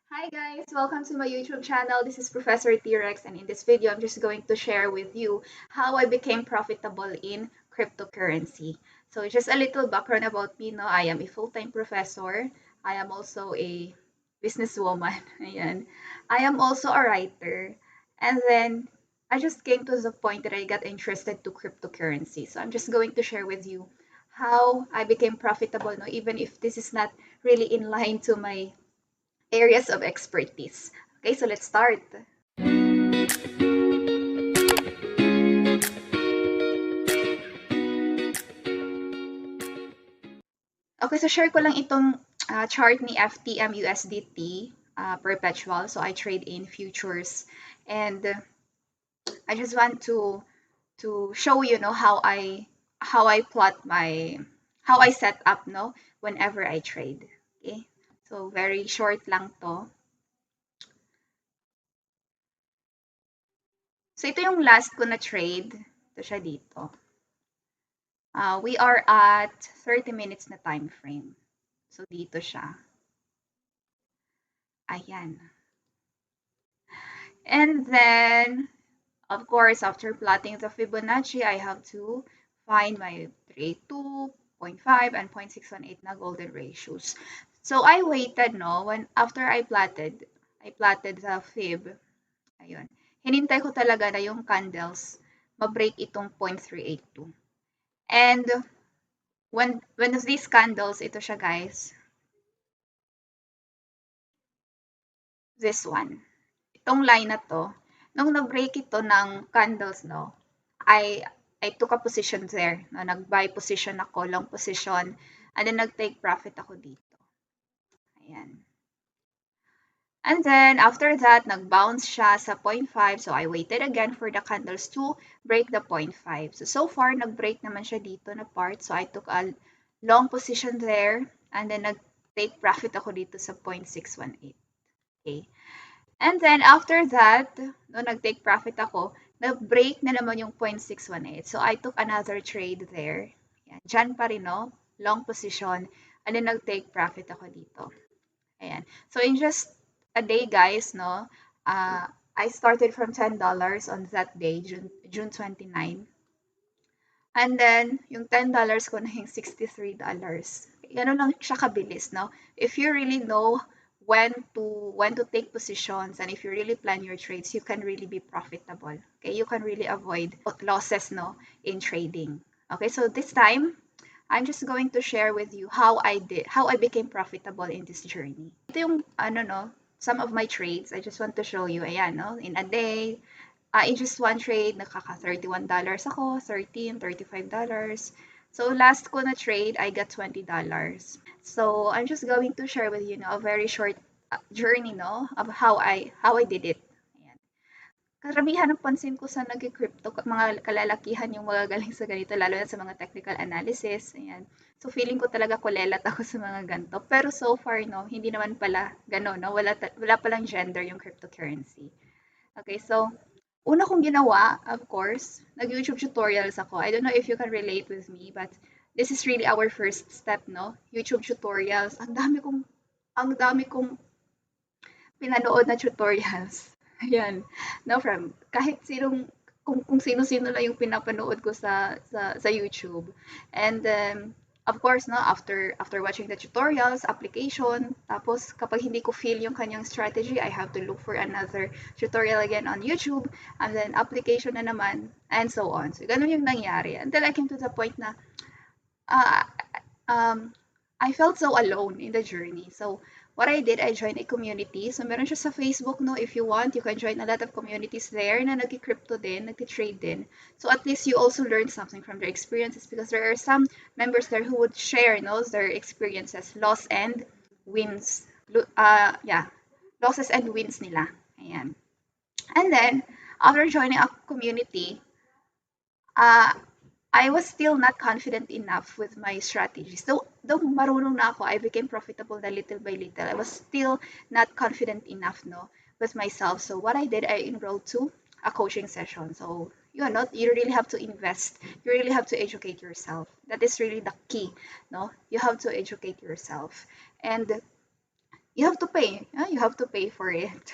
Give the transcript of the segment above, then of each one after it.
Hi guys, welcome to my YouTube channel. This is Professor T-Rex, and in this video I'm just going to share with you how I became profitable in cryptocurrency. So just a little background about me, no? I am a full-time professor. I am also a businesswoman. Ayan. I am also a writer. And then I just came to the point that I got interested to cryptocurrency. So I'm just going to share with you how I became profitable, no? Even if this is not really in line to my areas of expertise. Okay, so let's start. Okay, so share ko lang itong chart ni FTM USDT perpetual. So I trade in futures, and I just want to show you know how I plot my how I set up no whenever I trade. Okay? So very short lang to. So ito yung last ko na trade. Ito siya dito. We are at 30 minutes na time frame. So, dito siya. Ayan. And then, of course, after plotting the Fibonacci, I have to find my 382.5 and 0.618 na golden ratios. So, I waited, no? After I plotted the Fib. Ayun. Hinintay ko talaga na yung candles ma-break itong 0.382. And when these candles, ito siya guys, this one. Itong line na 'to, nung na-break ito ng candles 'no, I I took a position there 'no, nag-buy position ako, long position, and then nag-take profit ako dito. Ayan. And then after that, nag-bounce siya sa 0.5, so I waited again for the candles to break the 0.5. So far, nag-break naman siya dito na part, so I took a long position there, and then nag-take profit ako dito sa 0.618. Okay. And then after that, no, nag-take profit ako, nag-break na naman yung 0.618. So I took another trade there. Yan. Diyan pa rin, no? Long position. And then nag-take profit ako dito. Ayan. So in just a day, guys, no? I started from $10 on that day, June 29. And then, yung $10 ko na yung $63. Ganun lang siya kabilis, no? If you really know when to take positions, and if you really plan your trades, you can really be profitable. Okay, you can really avoid losses, no, in trading. Okay, so this time, I'm just going to share with you how I became profitable in this journey. Ito yung ano no, some of my trades. I just want to show you. Ayan, no, in a day, in just one trade, nakaka $31 ako, 13, $35. So last ko na trade, I got $20. So I'm just going to share with you, no, a very short journey, no, of how I did it. Ayan. Karamihan ng pansin ko sa nag-crypto, mga kalalakihan yung magagaling sa ganito, lalo na sa mga technical analysis. Ayan. So feeling ko talaga kulelat ako sa mga ganito. Pero so far, no, hindi naman pala gano'n, no? Wala palang gender yung cryptocurrency. Okay, so una kong ginawa, of course, nag-YouTube tutorials ako. I don't know if you can relate with me, but this is really our first step, no? YouTube tutorials. Ang dami kong pinanood na tutorials. Ayan. No, from kahit kung sino-sino lang yung pinapanood ko sa YouTube. And of course, no, after watching the tutorials, application, tapos kapag hindi ko feel yung kanyang strategy, I have to look for another tutorial again on YouTube, and then application na naman, and so on. So, ganun yung nangyari. Until I came to the point na, uh, um, I felt so alone in the journey. So, what I did, I joined a community. So, meron siya sa Facebook, no? If you want, you can join a lot of communities there na nag-crypto din, nag-trade din. So, at least you also learn something from their experiences, because there are some members there who would share, no, their experiences, loss and wins. Yeah, losses and wins nila. Ayan. And then, after joining a community, uh, I was still not confident enough with my strategies. Though marunong na ako, I became profitable na little by little. I was still not confident enough, no, with myself. So what I did, I enrolled to a coaching session. So you really have to invest. You really have to educate yourself. That is really the key, no. You have to educate yourself, and you have to pay. You have to pay for it.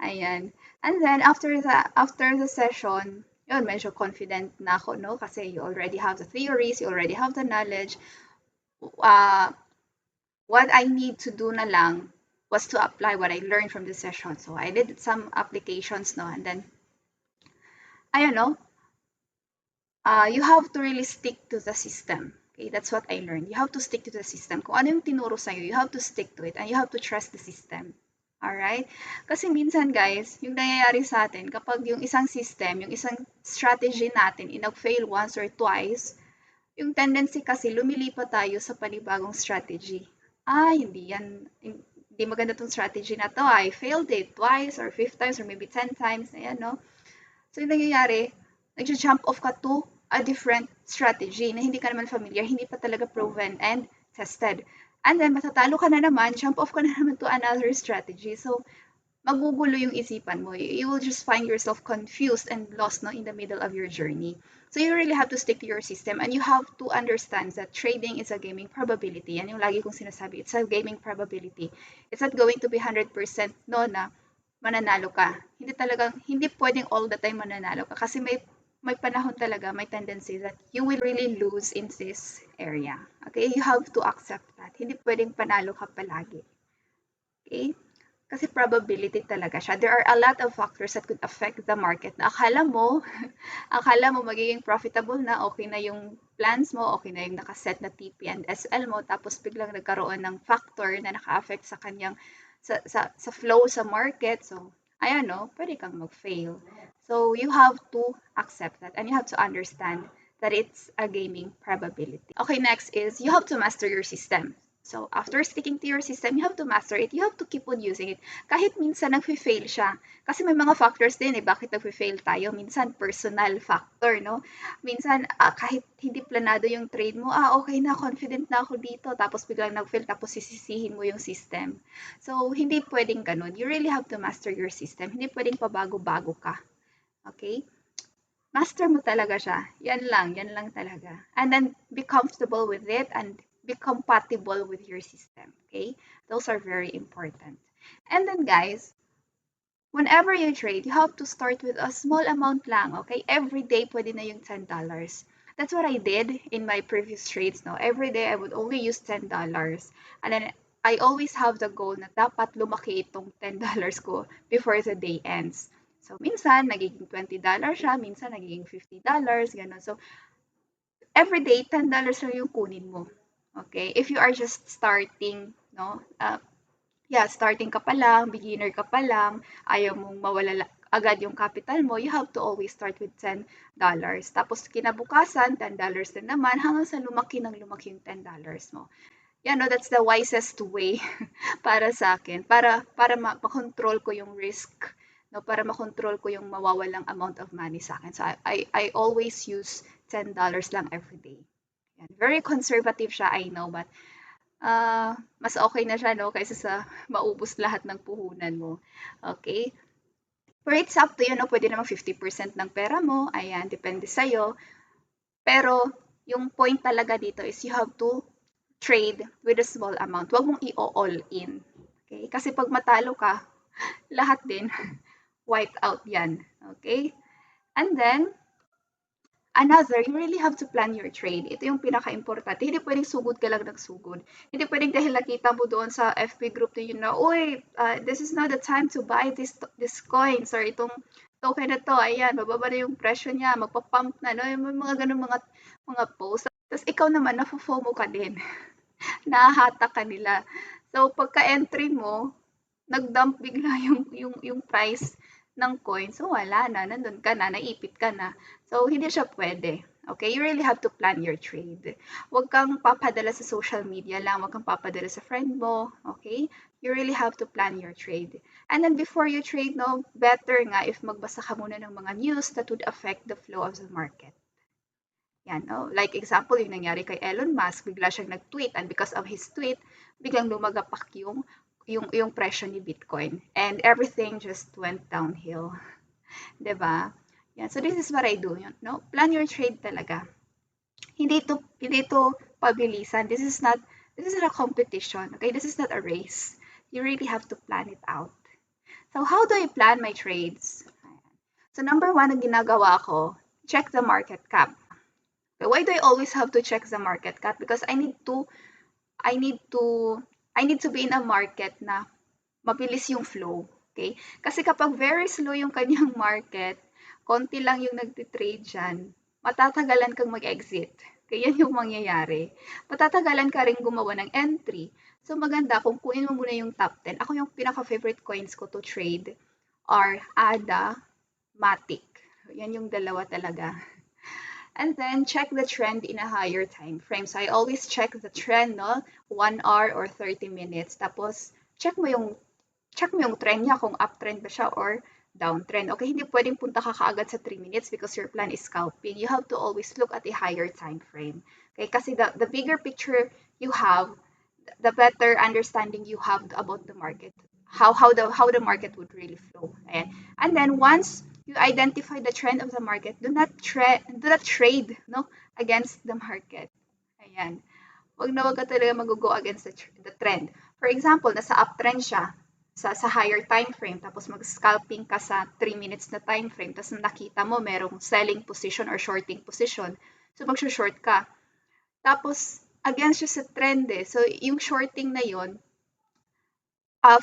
Ayan. And then after the session, yun, medyo confident na ako, no? Kasi you already have the theories, you already have the knowledge. Uh, what I need to do na lang was to apply what I learned from the session. So I did some applications, no? And then, ayun, no? You have to really stick to the system. Okay, that's what I learned. You have to stick to the system. Kung ano yung tinuro sa'yo, you have to stick to it and you have to trust the system. Alright? Kasi minsan guys, yung nangyayari sa atin, kapag yung isang system, yung isang strategy natin, inag-fail once or twice, yung tendency kasi lumilipat tayo sa panibagong strategy. Hindi maganda tong strategy na to. I failed it twice or 5 times or maybe 10 times. Ayan, no? So, yung nangyayari, nag-jump off ka to a different strategy na hindi ka naman familiar, hindi pa talaga proven and tested. And then, matatalo ka na naman, jump off ka na naman to another strategy. So, magugulo yung isipan mo. You will just find yourself confused and lost, no, in the middle of your journey. So you really have to stick to your system and you have to understand that trading is a gaming probability. Yan yung lagi kong sinasabi, it's a gaming probability. It's not going to be 100% no na mananalo ka. Hindi pwedeng all the time mananalo ka kasi may panahon talaga, may tendency that you will really lose in this area. Okay? You have to accept that. Hindi pwedeng panalo ka palagi. Okay? Kasi probability talaga siya. There are a lot of factors that could affect the market na akala mo magiging profitable na, okay na yung plans mo, okay na yung nakaset na TP and SL mo, tapos biglang nagkaroon ng factor na naka-affect sa kanyang sa flow sa market. So, ayan, no, pwede kang mag-fail. So, you have to accept that and you have to understand that it's a gaming probability. Okay, next is you have to master your system. So, after sticking to your system, you have to master it. You have to keep on using it. Kahit minsan nag-fail siya. Kasi may mga factors din bakit nag-fail tayo. Minsan, personal factor, no? Minsan, kahit hindi planado yung trade mo, okay na, confident na ako dito. Tapos biglang nag-fail, tapos sisisihin mo yung system. So, hindi pwedeng ganun. You really have to master your system. Hindi pwedeng pabago-bago ka. Okay? Master mo talaga siya. Yan lang talaga. And then, be comfortable with it and be compatible with your system. Okay? Those are very important. And then guys, whenever you trade, you have to start with a small amount lang. Okay? Every day, pwede na yung $10. That's what I did in my previous trades. No? Every day, I would only use $10. And then, I always have the goal na dapat lumaki itong $10 ko before the day ends. So, minsan, nagiging $20 siya. Minsan, nagiging $50. Gano'n. So, every day, $10 lang yung kunin mo. Okay? If you are just starting, no? Starting ka pa lang, beginner ka pa lang, ayaw mong mawala agad yung capital mo, you have to always start with $10. Tapos kinabukasan, $10 din naman, hanggang sa lumaki yung $10 mo. No, that's the wisest way para sa akin, para makontrol ko yung risk, no, para makontrol ko yung mawawalang amount of money sa akin. So I always use $10 lang every day. Yan. Very conservative siya, I know, but mas okay na siya, no, kaysa sa maubos lahat ng puhunan mo. Okay? But it's up to you, no, pwede naman 50% ng pera mo, ayan, depende sa'yo. Pero, yung point talaga dito is you have to trade with a small amount. Huwag mong i-all in. Okay? Kasi pag matalo ka, lahat din, wipe out yan. Okay? And then, another, you really have to plan your trade. Ito yung pinaka-importante. Hindi pwedeng sugod ka lang ng sugod. Hindi pwedeng dahil nakita mo doon sa FB group ninyo na, uy, this is not the time to buy this coins or itong token na to. Ayan, bababa na yung presyo niya, magpa-pump na. No? Yung mga ganun mga posts. Tapos ikaw naman, na-FOMO ka din. Nahahata ka nila. So, pagka-entry mo, nag-dump bigla yung price ng coin. So, wala na. Nandun ka na. Naipit ka na. So, hindi siya pwede. Okay? You really have to plan your trade. Huwag kang papadala sa social media lang. Huwag kang papadala sa friend mo. Okay? You really have to plan your trade. And then before you trade, no, better nga if magbasa ka muna ng mga news that would affect the flow of the market. Yan, no? Like example, yung nangyari kay Elon Musk, bigla siyang nag-tweet and because of his tweet, biglang lumagapak yung presyo ni Bitcoin and everything just went downhill. 'Di ba? Yan. So this is what I do, no? Plan your trade talaga. Hindi to pabilisan. This is not a competition, okay? This is not a race. you really have to plan it out. So how do I plan my trades? So number one na ginagawa ko, check the market cap. Okay, why do I always have to check the market cap? Because I need to I need to be in a market na mabilis yung flow. Okay? Kasi kapag very slow yung kanyang market, konti lang yung nagtitrade dyan, matatagalan kang mag-exit. Kaya yan yung mangyayari. Matatagalan ka rin gumawa ng entry. So maganda kung kunin mo muna yung top 10. Ako yung pinaka-favorite coins ko to trade are ADA, Matic. Yan yung dalawa talaga. And then check the trend in a higher time frame. So I always check the trend, no? 1 hour or 30 minutes. Tapos check mo yung trend niya kung uptrend ba siya or downtrend. Okay, hindi pwedeng punta ka kaagad sa 3 minutes because your plan is scalping. You have to always look at a higher time frame. Okay, kasi the bigger picture you have, the better understanding you have about the market. How the market would really flow. And then once you identify the trend of the market, do not trade no against the market. Ayan. Wag ka talaga mag-go against the trend. For example, nasa uptrend siya sa higher time frame, tapos mag-scalping ka sa 3 minutes na time frame, tapos nakita mo merong selling position or shorting position, so mag-short ka. Tapos, against siya sa trend eh. So, yung shorting na yon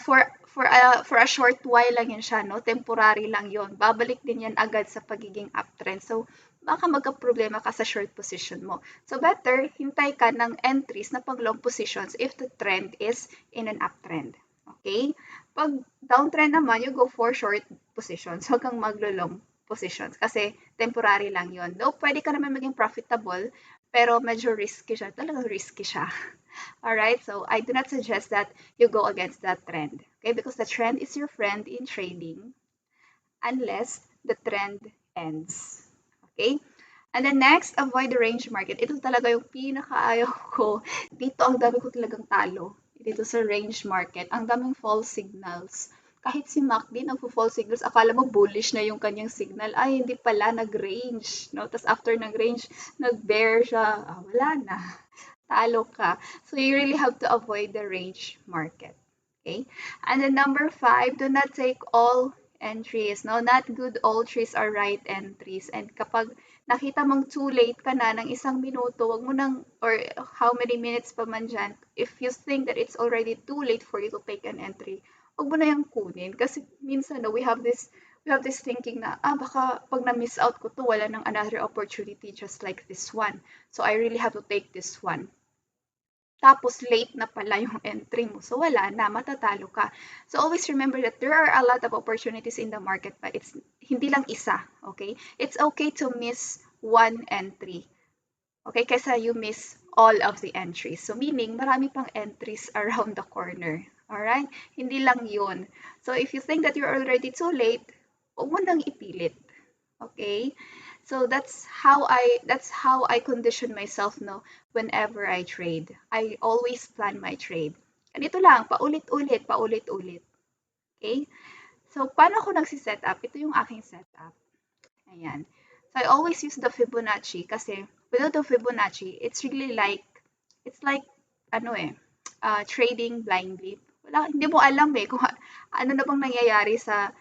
for a short while lang yun siya, no? Temporary lang yon. Babalik din yan agad sa pagiging uptrend. So, baka magka-problema ka sa short position mo. So, better, hintay ka ng entries na pag long positions if the trend is in an uptrend. Okay? Pag downtrend naman, you go for short positions. Huwag kang maglo-long positions kasi temporary lang yon. Though, pwede ka naman maging profitable, pero medyo risky siya. Talagang risky siya. Alright, so I do not suggest that you go against that trend. Okay, because the trend is your friend in trading unless the trend ends. Okay? And then next, avoid the range market. Ito talaga yung pinakaayaw ko. Dito ang dami ko talagang talo. Dito sa range market. Ang daming false signals. Kahit si MACD nagpo-false signals, akala mo bullish na yung kanyang signal. Ay, hindi pala, nag-range. No? Tapos after nag-range, nag-bear siya. Wala na. Talo ka. So you really have to avoid the range market. Okay? And then number 5, do not take all entries. No, not good all trees are right entries. And kapag nakita mong too late ka na ng 1 minuto, wag mo nang, or how many minutes pa man dyan, if you think that it's already too late for you to take an entry, wag mo na yung kunin. Kasi minsan, no, we have this thinking na, baka pag na-miss out ko to, wala nang another opportunity just like this one. So I really have to take this one. Tapos late na pala yung entry mo. So wala na, matatalo ka. So always remember that there are a lot of opportunities in the market, but it's hindi lang isa, okay? It's okay to miss one entry. Okay, kaysa you miss all of the entries. So meaning, marami pang entries around the corner. Alright? Hindi lang yun. So if you think that you're already too late, huwag mo nang ipilit. Okay? So that's how I condition myself no whenever I trade. I always plan my trade. Ganito lang, paulit-ulit, paulit-ulit. Okay? So paano ako nagsi-set up? Ito yung aking setup. Ayan. So I always use the Fibonacci kasi without the Fibonacci, it's like trading blindly. Wala, hindi mo alam kung ano na bang nangyayari sa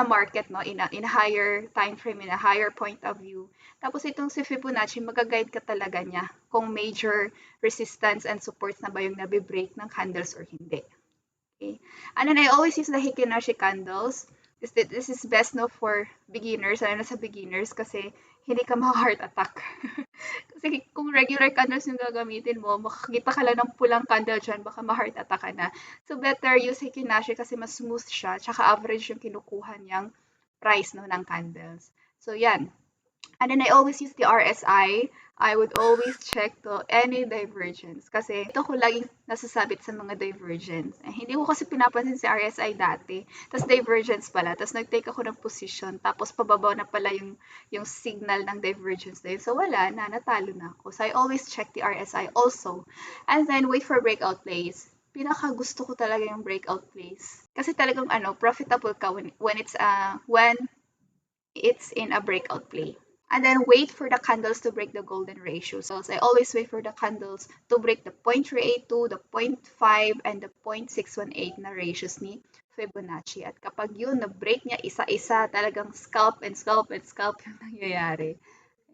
market no in a higher time frame, in a higher point of view. Tapos itong si Fibonacci, magaguide ka talaga niya kung major resistance and supports na ba yung nabe-break ng candles or hindi. Okay. And then I always use the Hikinashi candles. This is best no for beginners, ano na sa beginners kasi hindi ka ma-heart attack. Kasi kung regular candles yung gagamitin mo, makakita ka lang ng pulang candle dyan, baka ma-heart attack ka na. So better use Hikinashi kasi mas smooth siya, tsaka average yung kinukuha niyang price no, ng candles. So yan. And then I always use the RSI. I would always check to any divergence. Kasi ito ko laging nasasabit sa mga divergence. Hindi ko kasi pinapansin si RSI dati. Tapos divergence pala. Tapos nag-take ako ng position. Tapos pababa na pala yung signal ng divergence na yun. So wala na, natalo na ako. So I always check the RSI also. And then wait for breakout plays. Pinaka gusto ko talaga yung breakout plays. Kasi talagang profitable ka when it's in a breakout play. and then wait for the candles to break the golden ratio. So I always wait for the candles to break the 0.382, the zero point 0.5, and the 0.618 na ratios ni Fibonacci. At kapag yun, na-break niya isa-isa, talagang scalp and scalp and scalp yung nangyayari.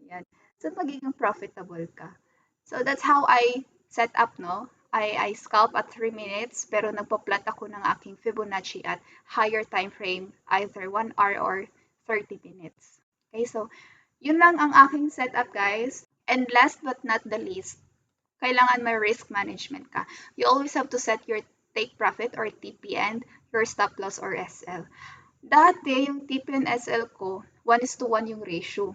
Ayan. So, magiging profitable ka. So, that's how I set up, no? I scalp at 3 minutes, pero nagpa-plot ako ng aking Fibonacci at higher time frame, either 1 hour or 30 minutes. Okay, so, yun lang ang aking setup, guys. And last but not the least, kailangan may risk management ka. You always have to set your take profit or TP and your stop loss or SL. Dati, yung TP and SL ko, 1:1 yung ratio.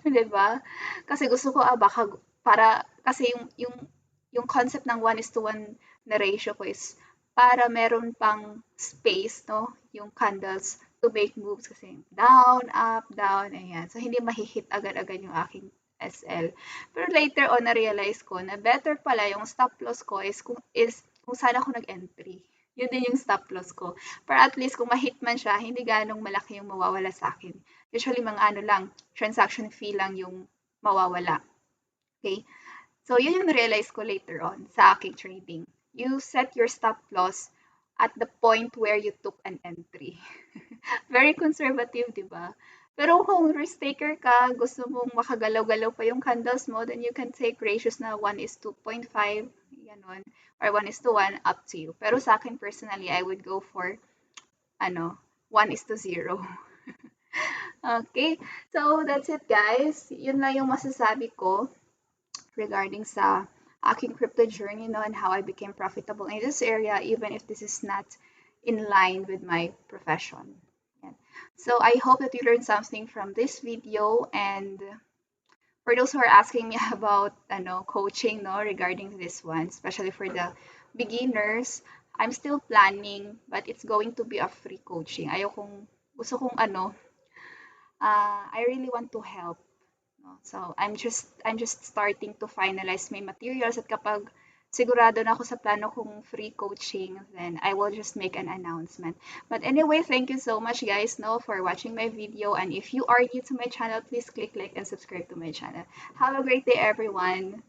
'Di ba? Kasi gusto ko, baka para kasi yung concept ng 1:1 na ratio ko is para meron pang space, no, yung candles to make moves kasi down, up, down, ayan. So, hindi mahihit agad-agad yung aking SL. Pero later on, na-realize ko na better pala yung stop loss ko is kung saan ako nag-entry. Yun din yung stop loss ko. Para at least kung ma-hit man siya, hindi ganong malaki yung mawawala sa akin. Usually, mga ano lang, transaction fee lang yung mawawala. Okay? So, yun yung na-realize ko later on sa aking trading. You set your stop loss at the point where you took an entry. Very conservative, di ba? Pero kung risk taker ka, gusto mong makagalaw-galaw pa yung candles mo, then you can take ratios na 1:2.5, ganun, or 1:1, up to you. Pero sa akin personally, I would go for, 1:0. Okay, so that's it, guys. Yun lang yung masasabi ko regarding sa aking crypto journey, no, and how I became profitable in this area, even if this is not in line with my profession. Yan. So I hope that you learned something from this video, and for those who are asking me about coaching, no, regarding this one, especially for the beginners, I'm still planning, but it's going to be a free coaching. Gusto kong I really want to help. No? So I'm just starting to finalize my materials, at kapag sigurado na ako sa plano kong free coaching, then I will just make an announcement. But anyway, thank you so much, guys, no, for watching my video. And if you are new to my channel, please click like and subscribe to my channel. Have a great day, everyone.